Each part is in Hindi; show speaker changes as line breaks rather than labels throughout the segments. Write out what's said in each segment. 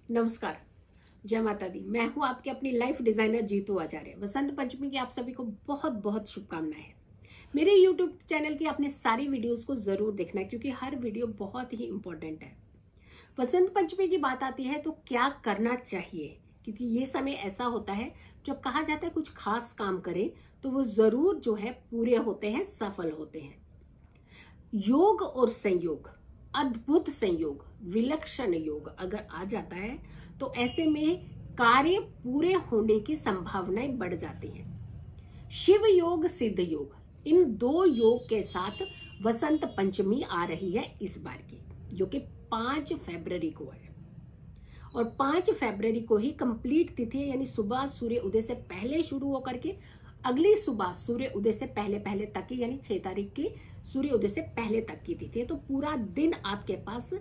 नमस्कार, जय माता दी। मैं हूं आपके अपनी लाइफ डिजाइनर जीतू आचार्य। वसंत पंचमी की आप सभी को बहुत बहुत शुभकामनाएं। मेरे YouTube चैनल की आपने सारी वीडियोस को जरूर देखना है क्योंकि हर वीडियो बहुत ही इंपॉर्टेंट है। वसंत पंचमी की बात आती है तो क्या करना चाहिए, क्योंकि ये समय ऐसा होता है जब कहा जाता है कुछ खास काम करें तो वो जरूर जो है पूरे होते हैं, सफल होते हैं। योग और संयोग, अद्भुत संयोग, विलक्षण योग अगर आ जाता है तो ऐसे में कार्य पूरे होने की संभावनाएं बढ़ जाती हैं। शिव योग, सिद्ध योग, इन दो योग के साथ वसंत पंचमी आ रही है इस बार की, जो कि 5 फरवरी को है। और 5 फरवरी को ही कंप्लीट तिथि है, यानी सुबह सूर्य उदय से पहले शुरू होकर के अगली सुबह सूर्य उदय से पहले पहले तक की, यानी 6 तारीख की सूर्य उदय से पहले तक की तिथि है। तो पूरा दिन आपके पास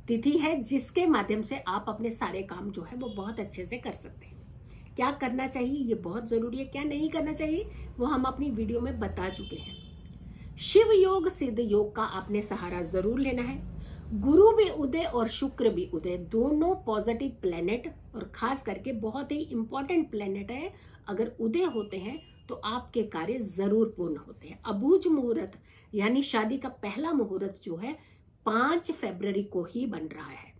तिथि है जिसके माध्यम से आप अपने सारे काम जो है वो बहुत अच्छे से कर सकते हैं। क्या करना चाहिए ये बहुत जरूरी है, क्या नहीं करना चाहिए वो हम अपनी वीडियो में बता चुके हैं। शिव योग, सिद्ध योग का आपने सहारा जरूर लेना है। गुरु भी उदय और शुक्र भी उदय, दोनों पॉजिटिव प्लेनेट और खास करके बहुत ही इंपॉर्टेंट प्लेनेट है। अगर उदय होते हैं तो आपके कार्य जरूर पूर्ण होते हैं। अबूझ मुहूर्त यानी शादी का पहला मुहूर्त जो है 5 फरवरी को ही बन रहा है।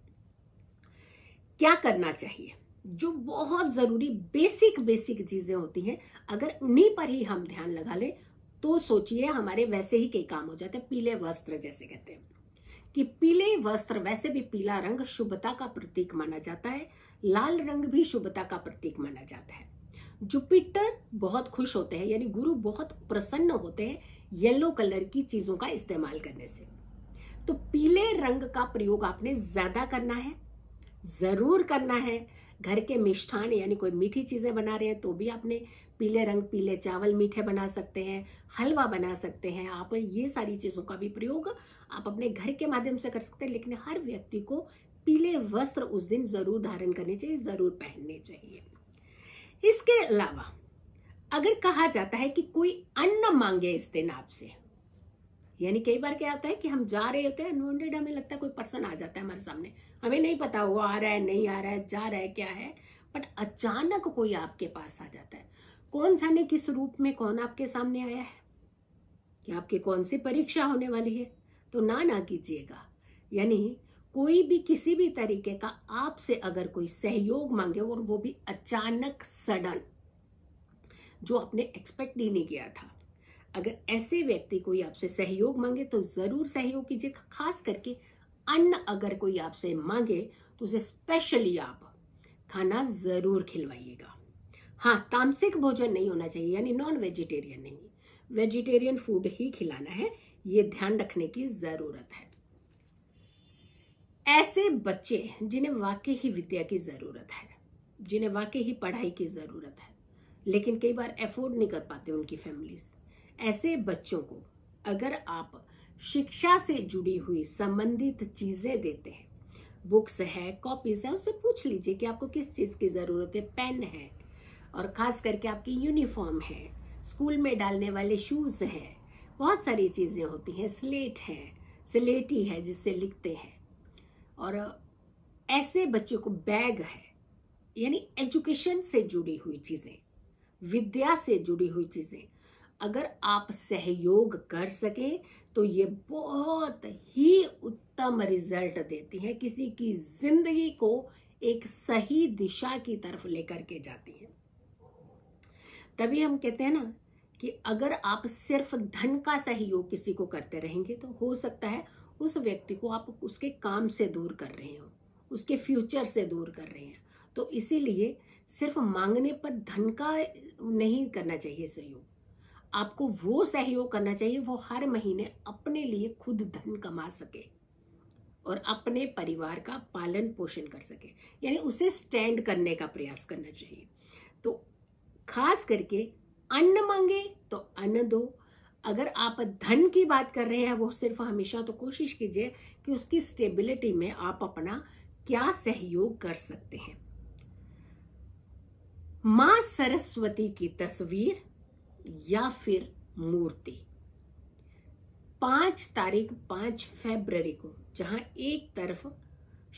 क्या करना चाहिए, जो बहुत जरूरी बेसिक चीजें होती हैं, अगर उन्हीं पर ही हम ध्यान लगा ले तो सोचिए हमारे वैसे ही कई काम हो जाते हैं। पीले वस्त्र, जैसे कहते हैं कि पीले वस्त्र, वैसे भी पीला रंग शुभता का प्रतीक माना जाता है। लाल रंग भी शुभता का प्रतीक माना जाता है। जुपिटर बहुत खुश होते हैं, यानी गुरु बहुत प्रसन्न होते हैं येलो कलर की चीजों का इस्तेमाल करने से। तो पीले रंग का प्रयोग आपने ज्यादा करना है, जरूर करना है। घर के मिष्ठान यानी कोई मीठी चीजें बना रहे हैं तो भी आपने पीले रंग, पीले चावल मीठे बना सकते हैं, हलवा बना सकते हैं आप। ये सारी चीजों का भी प्रयोग आप अपने घर के माध्यम से कर सकते हैं। लेकिन हर व्यक्ति को पीले वस्त्र उस दिन जरूर धारण करने चाहिए, जरूर पहनने चाहिए। इसके अलावा अगर कहा जाता है कि कोई अन्न मांगे इस दिन आपसे, यानी कई बार क्या होता है कि हम जा रहे होते हैं अनवांटेड, हमें लगता है कोई पर्सन आ जाता है हमारे सामने, हमें नहीं पता वो आ रहा है नहीं आ रहा है, जा रहा है क्या है, बट अचानक कोई आपके पास आ जाता है। कौन जाने किस रूप में कौन आपके सामने आया है, कि आपकी कौन सी परीक्षा होने वाली है, तो ना कीजिएगा। यानी कोई भी किसी भी तरीके का आपसे अगर कोई सहयोग मांगे और वो भी अचानक, सडन, जो आपने एक्सपेक्ट ही नहीं किया था, अगर ऐसे व्यक्ति कोई आपसे सहयोग मांगे तो जरूर सहयोग कीजिए। खास करके अन्न अगर कोई आपसे मांगे तो उसे स्पेशली आप खाना जरूर खिलवाइएगा। हाँ, तामसिक भोजन नहीं होना चाहिए, यानी नॉन वेजिटेरियन नहीं, वेजिटेरियन फूड ही खिलाना है, ये ध्यान रखने की जरूरत है। ऐसे बच्चे जिन्हें वाकई ही विद्या की जरूरत है, जिन्हें वाकई ही पढ़ाई की जरूरत है, लेकिन कई बार अफोर्ड नहीं कर पाते उनकी फैमिलीज, ऐसे बच्चों को अगर आप शिक्षा से जुड़ी हुई संबंधित चीजें देते हैं, बुक्स है, कॉपीज है, उससे पूछ लीजिए कि आपको किस चीज की जरूरत है। पेन है, और खास करके आपकी यूनिफॉर्म है, स्कूल में डालने वाले शूज हैं, बहुत सारी चीजें होती हैं, स्लेट है, स्लेटी है जिससे लिखते हैं, और ऐसे बच्चों को बैग है, यानी एजुकेशन से जुड़ी हुई चीजें, विद्या से जुड़ी हुई चीजें अगर आप सहयोग कर सकें तो ये बहुत ही उत्तम रिजल्ट देती है, किसी की जिंदगी को एक सही दिशा की तरफ लेकर के जाती है। तभी हम कहते हैं ना कि अगर आप सिर्फ धन का सहयोग किसी को करते रहेंगे तो हो सकता है उस व्यक्ति को आप उसके काम से दूर कर रहे हो, उसके फ्यूचर से दूर कर रहे हैं। तो इसीलिए सिर्फ मांगने पर धन का नहीं करना चाहिए सहयोग, आपको वो सहयोग करना चाहिए वो हर महीने अपने लिए खुद धन कमा सके और अपने परिवार का पालन पोषण कर सके, यानी उसे स्टैंड करने का प्रयास करना चाहिए। तो खास करके अन्न मांगे तो अन्न दो। अगर आप धन की बात कर रहे हैं वो सिर्फ हमेशा तो कोशिश कीजिए कि उसकी स्टेबिलिटी में आप अपना क्या सहयोग कर सकते हैं। मां सरस्वती की तस्वीर या फिर मूर्ति 5 तारीख 5 फरवरी को, जहां एक तरफ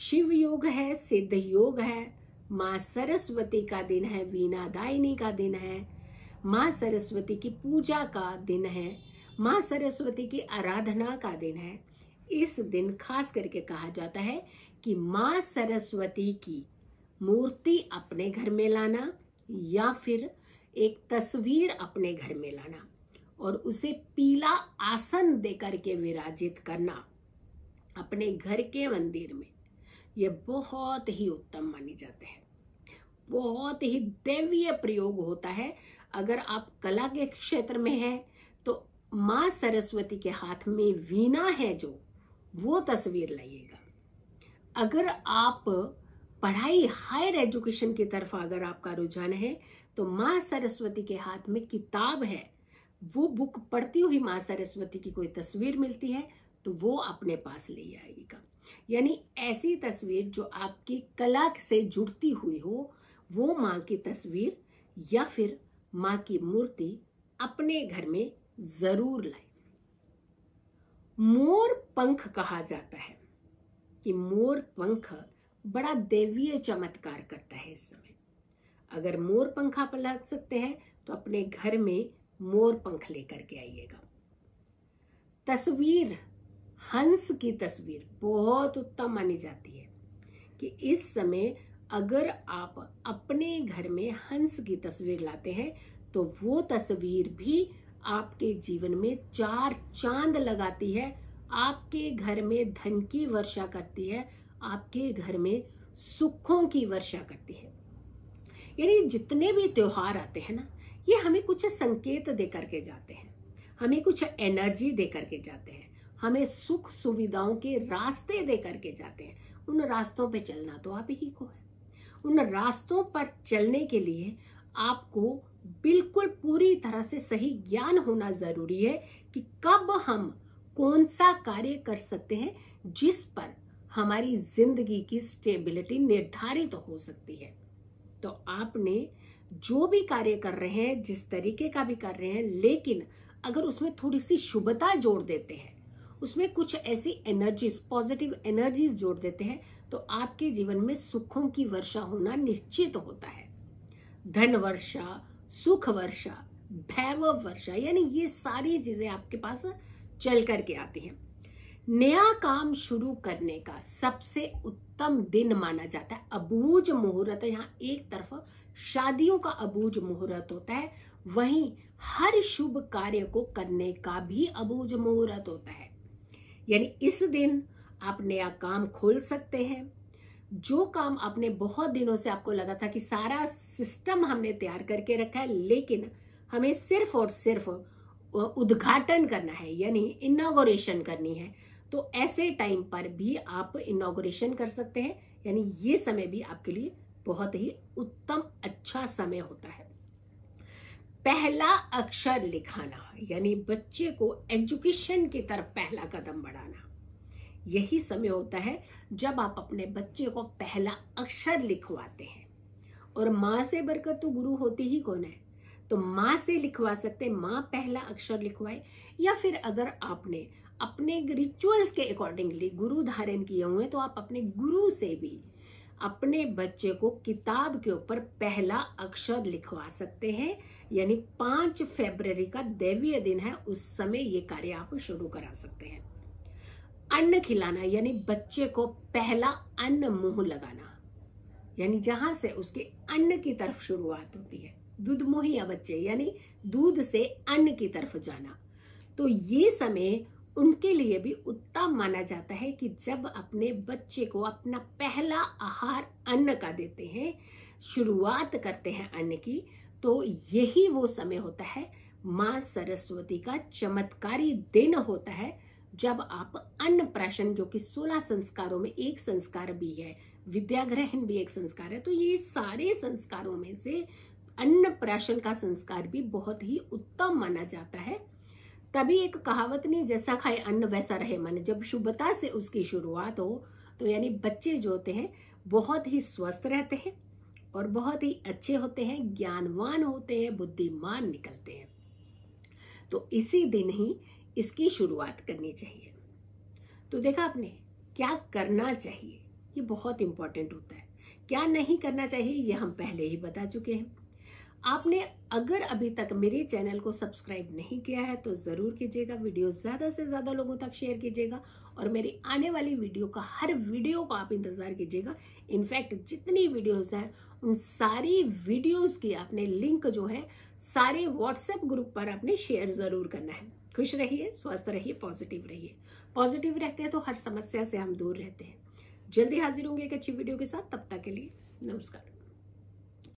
शिव योग है, सिद्ध योग है, माँ सरस्वती का दिन है, वीणा दायिनी का दिन है, माँ सरस्वती की पूजा का दिन है, माँ सरस्वती की आराधना का दिन है। इस दिन खास करके कहा जाता है कि माँ सरस्वती की मूर्ति अपने घर में लाना या फिर एक तस्वीर अपने घर में लाना और उसे पीला आसन देकर के विराजित करना अपने घर के मंदिर में, ये बहुत ही उत्तम मानी जाते हैं। बहुत ही दैवीय प्रयोग होता है। अगर आप कला के क्षेत्र में हैं तो माँ सरस्वती के हाथ में वीणा है जो, वो तस्वीर लाइएगा। अगर आप पढ़ाई हायर एजुकेशन की तरफ अगर आपका रुझान है तो माँ सरस्वती के हाथ में किताब है, वो बुक पढ़ती हुई माँ सरस्वती की कोई तस्वीर मिलती है तो वो अपने पास ले आइएगा। यानी ऐसी तस्वीर जो आपकी कला से जुड़ती हुई हो, वो माँ की तस्वीर या फिर माँ की मूर्ति अपने घर में जरूर लाएं। मोर पंख कहा जाता है कि मोर पंख बड़ा दैवीय चमत्कार करता है। इस समय अगर मोर पंख आप लगा सकते हैं तो अपने घर में मोर पंख लेकर के आइएगा। तस्वीर, हंस की तस्वीर बहुत उत्तम मानी जाती है कि इस समय अगर आप अपने घर में हंस की तस्वीर लाते हैं तो वो तस्वीर भी आपके जीवन में 4 चांद लगाती है, आपके घर में धन की वर्षा करती है, आपके घर में सुखों की वर्षा करती है। यानी जितने भी त्योहार आते हैं ना, ये हमें कुछ संकेत दे करके जाते हैं, हमें कुछ एनर्जी दे करके जाते हैं, हमें सुख सुविधाओं के रास्ते दे करके जाते हैं। उन रास्तों पे चलना तो आप ही को है। उन रास्तों पर चलने के लिए आपको बिल्कुल पूरी तरह से सही ज्ञान होना जरूरी है कि कब हम कौन सा कार्य कर सकते हैं जिस पर हमारी जिंदगी की स्टेबिलिटी निर्धारित हो सकती है। तो आपने जो भी कार्य कर रहे हैं, जिस तरीके का भी कर रहे हैं, लेकिन अगर उसमें थोड़ी सी शुभता जोड़ देते हैं, उसमें कुछ ऐसी एनर्जीज, पॉजिटिव एनर्जीज जोड़ देते हैं, तो आपके जीवन में सुखों की वर्षा होना निश्चित होता है। धन वर्षा, सुख वर्षा, भैभव वर्षा, यानी ये सारी चीजें आपके पास चल करके आती हैं। नया काम शुरू करने का सबसे उत्तम दिन माना जाता है अबूझ मुहूर्त। यहाँ एक तरफ शादियों का अबूझ मुहूर्त होता है, वहीं हर शुभ कार्य को करने का भी अबूझ मुहूर्त होता है। यानी इस दिन आप नया काम खोल सकते हैं। जो काम आपने बहुत दिनों से आपको लगा था कि सारा सिस्टम हमने तैयार करके रखा है, लेकिन हमें सिर्फ और सिर्फ उद्घाटन करना है, यानी इनॉग्रेशन करनी है, तो ऐसे टाइम पर भी आप इनॉग्रेशन कर सकते हैं। यानी ये समय भी आपके लिए बहुत ही उत्तम अच्छा समय होता है। पहला अक्षर लिखाना, यानी बच्चे को एजुकेशन की तरफ पहला कदम बढ़ाना, यही समय होता है जब आप अपने बच्चे को पहला अक्षर लिखवाते हैं। और माँ से बढ़कर तो गुरु होती ही कौन है, तो माँ से लिखवा सकते, माँ पहला अक्षर लिखवाए, या फिर अगर आपने अपने रिचुअल्स के अकॉर्डिंगली गुरु धारण किए हुए तो आप अपने गुरु से भी अपने बच्चे को किताब के ऊपर पहला अक्षर लिखवा सकते हैं। यानी 5 फरवरी का दैवीय दिन है, उस समय ये कार्य आप शुरू करा सकते हैं। अन्न खिलाना, यानी बच्चे को पहला अन्न मुंह लगाना, यानी जहां से उसके अन्न की तरफ शुरुआत होती है। दूध मुहैया बच्चे, यानी दूध से अन्न की तरफ जाना। तो ये समय उनके लिए भी उत्तम माना जाता है कि जब अपने बच्चे को अपना पहला आहार अन्न का देते हैं, शुरुआत करते हैं अन्न की, तो यही वो समय होता है, माँ सरस्वती का चमत्कारी दिन होता है, जब आप अन्न प्राशन, जो कि 16 संस्कारों में एक संस्कार भी है, विद्या ग्रहण भी एक संस्कार है, तो ये सारे संस्कारों में से अन्न प्राशन का संस्कार भी बहुत ही उत्तम माना जाता है। तभी एक कहावत नहीं, जैसा खाए अन्न वैसा रहे मन, जब शुभता से उसकी शुरुआत हो तो यानी बच्चे जो होते हैं बहुत ही स्वस्थ रहते हैं और बहुत ही अच्छे होते हैं, ज्ञानवान होते हैं, बुद्धिमान निकलते हैं। तो इसी दिन ही इसकी शुरुआत करनी चाहिए। तो देखा आपने क्या करना चाहिए, ये बहुत इंपॉर्टेंट होता है। क्या नहीं करना चाहिए ये हम पहले ही बता चुके हैं। आपने अगर अभी तक मेरे चैनल को सब्सक्राइब नहीं किया है तो जरूर कीजिएगा, वीडियो ज्यादा से ज्यादा लोगों तक शेयर कीजिएगा और मेरी आने वाली वीडियो का हर वीडियो को आप इंतजार कीजिएगा। इनफैक्ट जितनी वीडियोस हैं उन सारी वीडियोस की आपने लिंक जो है सारे व्हाट्सएप ग्रुप पर आपने शेयर जरूर करना है। खुश रहिए, स्वस्थ रहिए, पॉजिटिव रहिए। पॉजिटिव रहते हैं तो हर समस्या से हम दूर रहते हैं। जल्दी हाजिर होंगे एक अच्छी वीडियो के साथ, तब तक के लिए नमस्कार।